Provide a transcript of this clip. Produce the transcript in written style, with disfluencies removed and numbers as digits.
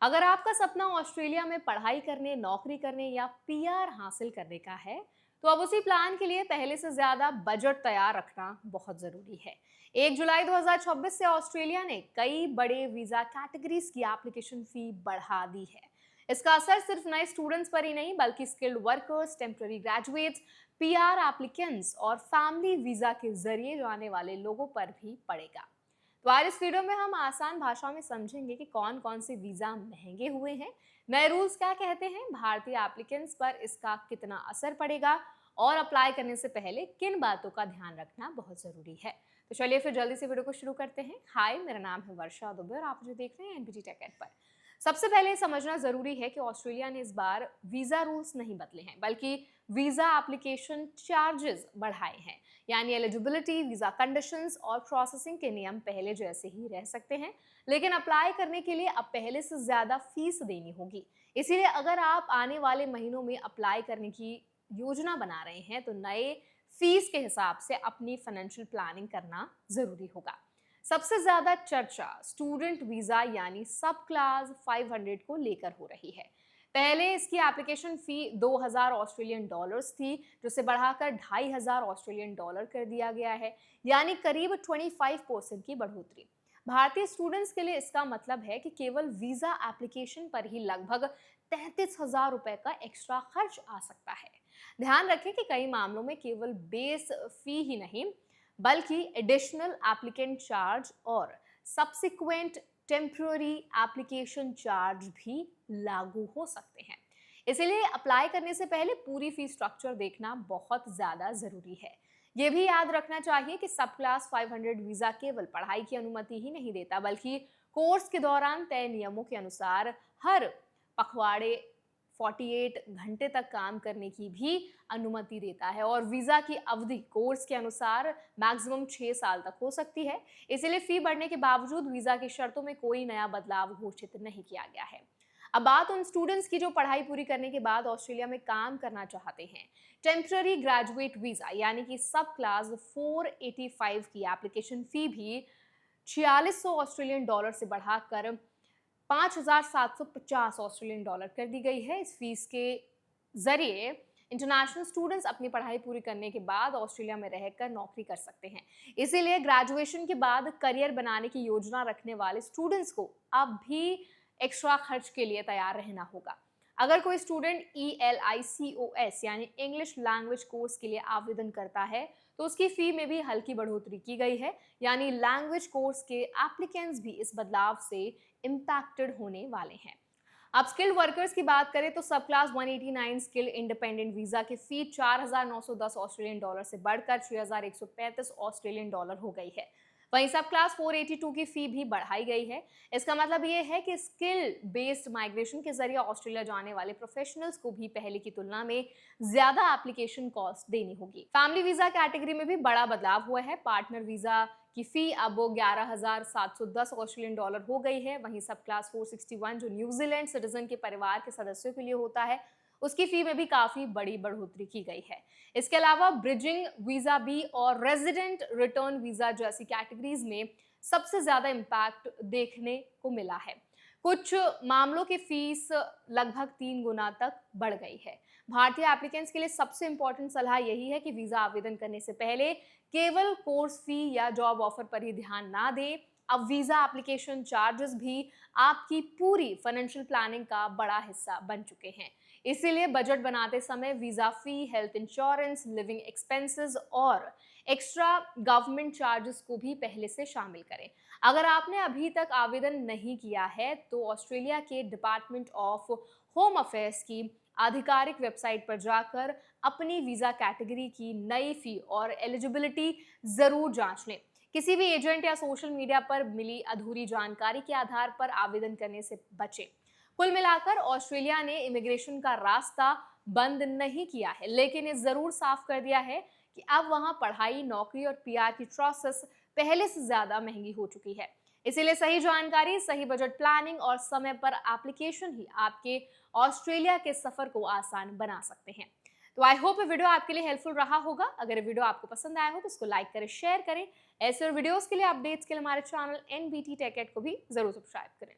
अगर आपका सपना ऑस्ट्रेलिया में पढ़ाई करने, नौकरी करने या पीआर हासिल करने का है, तो अब उसी प्लान के लिए पहले से ज्यादा बजट तैयार रखना बहुत जरूरी है। 1 जुलाई 2026 से ऑस्ट्रेलिया ने कई बड़े वीजा कैटेगरीज की एप्लीकेशन फी बढ़ा दी है। इसका असर सिर्फ नए स्टूडेंट्स पर ही नहीं, बल्कि skilled workers, temporary graduates, PR applicants और फैमिली वीजा के जरिए जाने वाले लोगों पर भी पड़ेगा। तो आज इस वीडियो में हम आसान भाषा में समझेंगे कि कौन कौन से वीजा महंगे हुए हैं, नए रूल्स क्या कहते हैं, भारतीय एप्लीकेंट्स पर इसका कितना असर पड़ेगा और अप्लाई करने से पहले किन बातों का ध्यान रखना बहुत जरूरी है। तो चलिए फिर जल्दी से वीडियो को शुरू करते हैं। हाय, मेरा नाम है वर्षा दुबे और आप जो देख रहे हैं एनबीटी टेक एड पर। सबसे पहले समझना जरूरी है कि ऑस्ट्रेलिया ने इस बार वीजा रूल्स नहीं बदले हैं, बल्कि वीजा एप्लीकेशन चार्जेस बढ़ाए हैं। यानी एलिजिबिलिटी, वीजा कंडीशंस और प्रोसेसिंग के नियम पहले जैसे ही रह सकते हैं, लेकिन अप्लाई करने के लिए अब पहले से ज्यादा फीस देनी होगी। इसीलिए अगर आप आने वाले महीनों में अप्लाई करने की योजना बना रहे हैं, तो नए फीस के हिसाब से अपनी फाइनेंशियल प्लानिंग करना जरूरी होगा। सबसे ज्यादा चर्चा स्टूडेंट वीजा यानी सब क्लास 500 को लेकर हो रही है। पहले इसकी एप्लीकेशन फी 2000 ऑस्ट्रेलियन डॉलर्स थी, जिसे बढ़ाकर 2500 ऑस्ट्रेलियन डॉलर कर दिया गया है, यानी करीब 25% की बढ़ोतरी। भारतीय स्टूडेंट्स के लिए इसका मतलब है कि केवल वीजा एप्लीकेशन पर ही लगभग 33,000 रुपए का एक्स्ट्रा खर्च आ सकता है। ध्यान रखें कि कई मामलों में केवल बेस फी ही नहीं, बल्कि एडिशनल एप्लीकेंट चार्ज और सब्सिक्वेंट टेम्पररी एप्लीकेशन चार्ज भी लागू हो सकते हैं। इसीलिए अप्लाई करने से पहले पूरी फी स्ट्रक्चर देखना बहुत ज़्यादा ज़रूरी है। ये भी याद रखना चाहिए कि सब क्लास 500 वीज़ा केवल पढ़ाई की अनुमति ही नहीं देता, बल्कि कोर्स के दौरान तय नियमों के अनुसार हर पखवाड़े 48 घंटे तक काम करने की भी अनुमति देता है, और वीजा की अवधि कोर्स के अनुसार मैक्सिमम 6 साल तक हो सकती है। इसलिए फी बढ़ने के बावजूद वीजा की शर्तों में कोई नया बदलाव घोषित नहीं किया गया है। अब बात उन स्टूडेंट्स की जो पढ़ाई पूरी करने के बाद ऑस्ट्रेलिया में काम करना चाहते हैं। टेम्पररी ग्रेजुएट वीजा यानी कि सब क्लास 485 की एप्लीकेशन फी भी 4600 ऑस्ट्रेलियन डॉलर से बढ़ाकर 5,750 ऑस्ट्रेलियन डॉलर कर दी गई है। इस फीस के जरिए इंटरनेशनल स्टूडेंट्स अपनी पढ़ाई पूरी करने के बाद ऑस्ट्रेलिया में रहकर नौकरी कर सकते हैं। इसीलिए ग्रेजुएशन के बाद करियर बनाने की योजना रखने वाले स्टूडेंट्स को अब भी एक्स्ट्रा खर्च के लिए तैयार रहना होगा। अगर कोई स्टूडेंट ELICOS यानी इंग्लिश लैंग्वेज कोर्स के लिए आवेदन करता है, तो उसकी फी में भी हल्की बढ़ोतरी की गई है। यानी लैंग्वेज कोर्स के एप्लीकेंट्स भी इस बदलाव से इम्पैक्टेड होने वाले हैं। अब स्किल्ड वर्कर्स की बात करें तो सब क्लास 189 स्किल इंडिपेंडेंट वीजा की फी 4,910 ऑस्ट्रेलियन डॉलर से बढ़कर 6,135 ऑस्ट्रेलियन डॉलर हो गई है। वहीं सब क्लास 482 की फी भी बढ़ाई गई है। इसका मतलब ये है कि स्किल बेस्ड माइग्रेशन के जरिए ऑस्ट्रेलिया जाने वाले प्रोफेशनल्स को भी पहले की तुलना में ज्यादा एप्लीकेशन कॉस्ट देनी होगी। फैमिली वीजा कैटेगरी में भी बड़ा बदलाव हुआ है। पार्टनर वीजा की फी अब 11,710 ऑस्ट्रेलियन डॉलर हो गई है। वहीं सब क्लास 461 जो न्यूजीलैंड सिटीजन के परिवार के सदस्यों के लिए होता है, उसकी फी में भी काफी बड़ी बढ़ोतरी की गई है। इसके अलावा ब्रिजिंग वीजा बी और रेजिडेंट रिटर्न वीजा जैसी कैटेगरीज में सबसे ज्यादा इम्पैक्ट देखने को मिला है। कुछ मामलों की फीस लगभग 3 गुना तक बढ़ गई है। भारतीय एप्लीकेंट्स के लिए सबसे इंपॉर्टेंट सलाह यही है कि वीजा आवेदन करने से पहले केवल कोर्स फी या जॉब ऑफर पर ही ध्यान ना दें। अब वीजा एप्लीकेशन चार्जेस भी आपकी पूरी फाइनेंशियल प्लानिंग का बड़ा हिस्सा बन चुके हैं। इसीलिए बजट बनाते समय वीजा फी, हेल्थ इंश्योरेंस, लिविंग एक्सपेंसेस और एक्स्ट्रा गवर्नमेंट चार्जेस को भी पहले से शामिल करें। अगर आपने अभी तक आवेदन नहीं किया है, तो ऑस्ट्रेलिया के डिपार्टमेंट ऑफ होम अफेयर्स की आधिकारिक वेबसाइट पर जाकर अपनी वीजा कैटेगरी की नई फी और एलिजिबिलिटी जरूर जांच लें। किसी भी एजेंट या सोशल मीडिया पर मिली अधूरी जानकारी के आधार पर आवेदन करने से बचें। कुल मिलाकर ऑस्ट्रेलिया ने इमिग्रेशन का रास्ता बंद नहीं किया है, लेकिन ये जरूर साफ कर दिया है कि अब वहां पढ़ाई, नौकरी और पीआर की प्रोसेस पहले से ज्यादा महंगी हो चुकी है। इसीलिए सही जानकारी, सही बजट प्लानिंग और समय पर एप्लीकेशन ही आपके ऑस्ट्रेलिया के सफर को आसान बना सकते हैं। तो आई होप ये वीडियो आपके लिए हेल्पफुल रहा होगा। अगर ये वीडियो आपको पसंद आया हो तो इसको लाइक करें, शेयर करें। ऐसे और वीडियोस के लिए, अपडेट्स के लिए हमारे चैनल एनबीटी टेक एड को भी जरूर सब्सक्राइब करें।